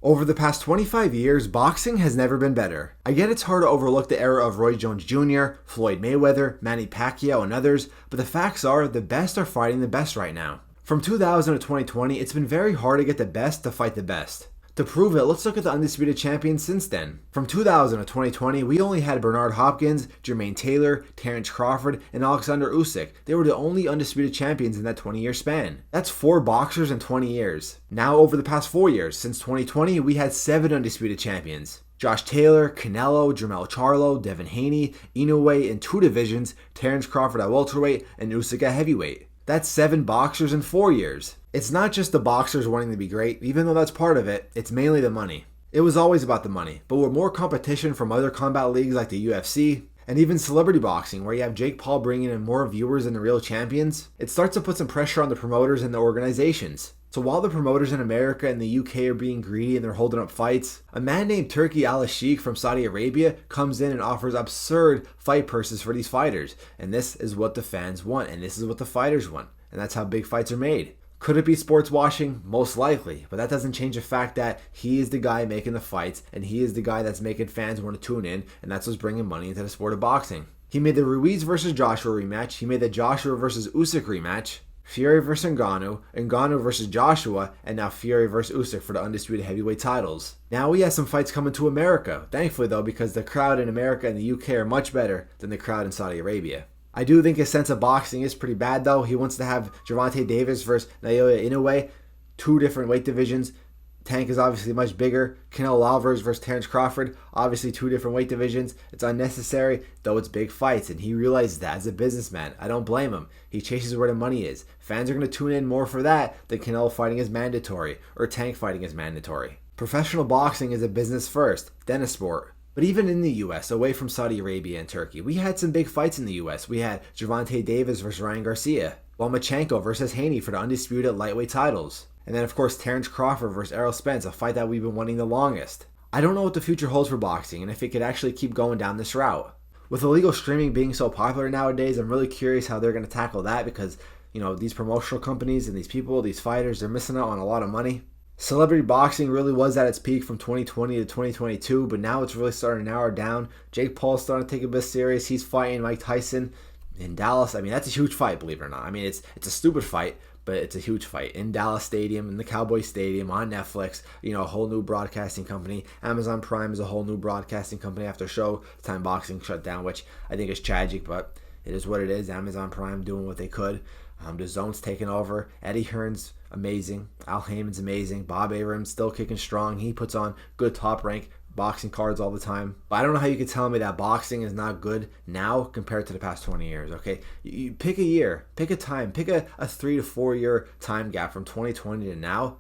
Over the past 25 years, boxing has never been better. I get it's hard to overlook the era of Roy Jones Jr., Floyd Mayweather, Manny Pacquiao, and others, but the facts are the best are fighting the best right now. From 2000 to 2020, it's been very hard to get the best to fight the best. To prove it, let's look at the undisputed champions since then. From 2000 to 2020, we only had Bernard Hopkins, Jermaine Taylor, Terence Crawford, and Alexander Usyk. They were the only undisputed champions in that 20-year span. That's 4 boxers in 20 years. Now, over the past 4 years, since 2020, we had 7 undisputed champions. Josh Taylor, Canelo, Jermell Charlo, Devin Haney, Inoue in 2 divisions, Terence Crawford at welterweight, and Usyk at heavyweight. That's 7 boxers in 4 years. It's not just the boxers wanting to be great, even though that's part of it, it's mainly the money. It was always about the money, but with more competition from other combat leagues like the UFC, and even celebrity boxing, where you have Jake Paul bringing in more viewers than the real champions, it starts to put some pressure on the promoters and the organizations. So while the promoters in America and the UK are being greedy and they're holding up fights, a man named Turki Al-Sheikh from Saudi Arabia comes in and offers absurd fight purses for these fighters. And this is what the fans want, and this is what the fighters want. And that's how big fights are made. Could it be sports washing? Most likely, but that doesn't change the fact that he is the guy making the fights, and he is the guy that's making fans want to tune in, and that's what's bringing money into the sport of boxing. He made the Ruiz versus Joshua rematch, he made the Joshua versus Usyk rematch, Fury versus Ngannou, Ngannou versus Joshua, and now Fury versus Usyk for the undisputed heavyweight titles. Now we have some fights coming to America, thankfully though, because the crowd in America and the UK are much better than the crowd in Saudi Arabia. I do think his sense of boxing is pretty bad though. He wants to have Gervonta Davis versus Naoya Inoue, 2 different weight divisions. Tank is obviously much bigger. Canelo Alvarez versus Terence Crawford, obviously 2 different weight divisions. It's unnecessary, though it's big fights, and he realizes that as a businessman. I don't blame him. He chases where the money is. Fans are going to tune in more for that than Canelo fighting is mandatory, or Tank fighting is mandatory. Professional boxing is a business first, then a sport. But even in the US, away from Saudi Arabia and Turkey, we had some big fights in the US. We had Gervonta Davis versus Ryan Garcia, Lomachenko versus Haney for the undisputed lightweight titles. And then of course Terence Crawford versus Errol Spence, a fight that we've been wanting the longest. I don't know what the future holds for boxing and if it could actually keep going down this route. With illegal streaming being so popular nowadays, I'm really curious how they're going to tackle that because, these promotional companies and these people, these fighters, they're missing out on a lot of money. Celebrity boxing really was at its peak from 2020 to 2022, but now it's really starting to narrow down. Jake Paul's starting to take a bit serious. He's fighting Mike Tyson in Dallas. I mean, that's a huge fight, believe it or not. I mean, it's a stupid fight, but it's a huge fight in Dallas Stadium, in the Cowboy Stadium, on Netflix, a whole new broadcasting company. Amazon Prime is a whole new broadcasting company after Showtime Boxing shut down, which I think is tragic, but it is what it is. Amazon Prime doing what they could. The Zone's taking over. Eddie Hearn's amazing. Al Heyman's amazing. Bob Abrams still kicking strong. He puts on good top rank boxing cards all the time. But I don't know how you could tell me that boxing is not good now compared to the past 20 years, okay? You pick a year, pick a time, pick a 3 to 4 year time gap from 2020 to now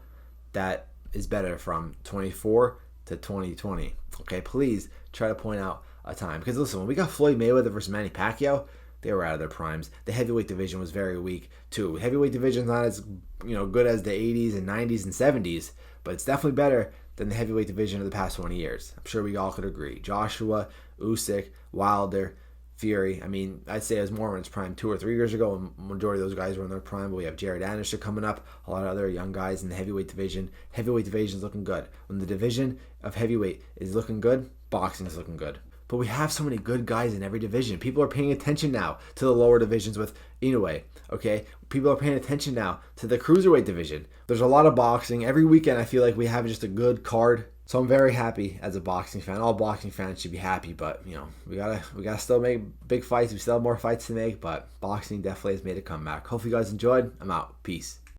that is better from 24 to 2020, okay? Please try to point out a time. Because listen, when we got Floyd Mayweather versus Manny Pacquiao, they were out of their primes. The heavyweight division was very weak too. Heavyweight division's not as good as the 80s and 90s and 70s, but it's definitely better than the heavyweight division of the past 20 years. I'm sure we all could agree. Joshua, Usyk, Wilder, Fury. I mean, I'd say it was more in its prime 2 or 3 years ago, and majority of those guys were in their prime. But we have Jared Anderson coming up, a lot of other young guys in the heavyweight division. Heavyweight division is looking good. When the division of heavyweight is looking good, boxing is looking good. But we have so many good guys in every division. People are paying attention now to the lower divisions with Inoue, okay? People are paying attention now to the cruiserweight division. There's a lot of boxing. Every weekend I feel like we have just a good card. So I'm very happy as a boxing fan. All boxing fans should be happy, but we gotta still make big fights. We still have more fights to make, but boxing definitely has made a comeback. Hopefully you guys enjoyed. I'm out. Peace.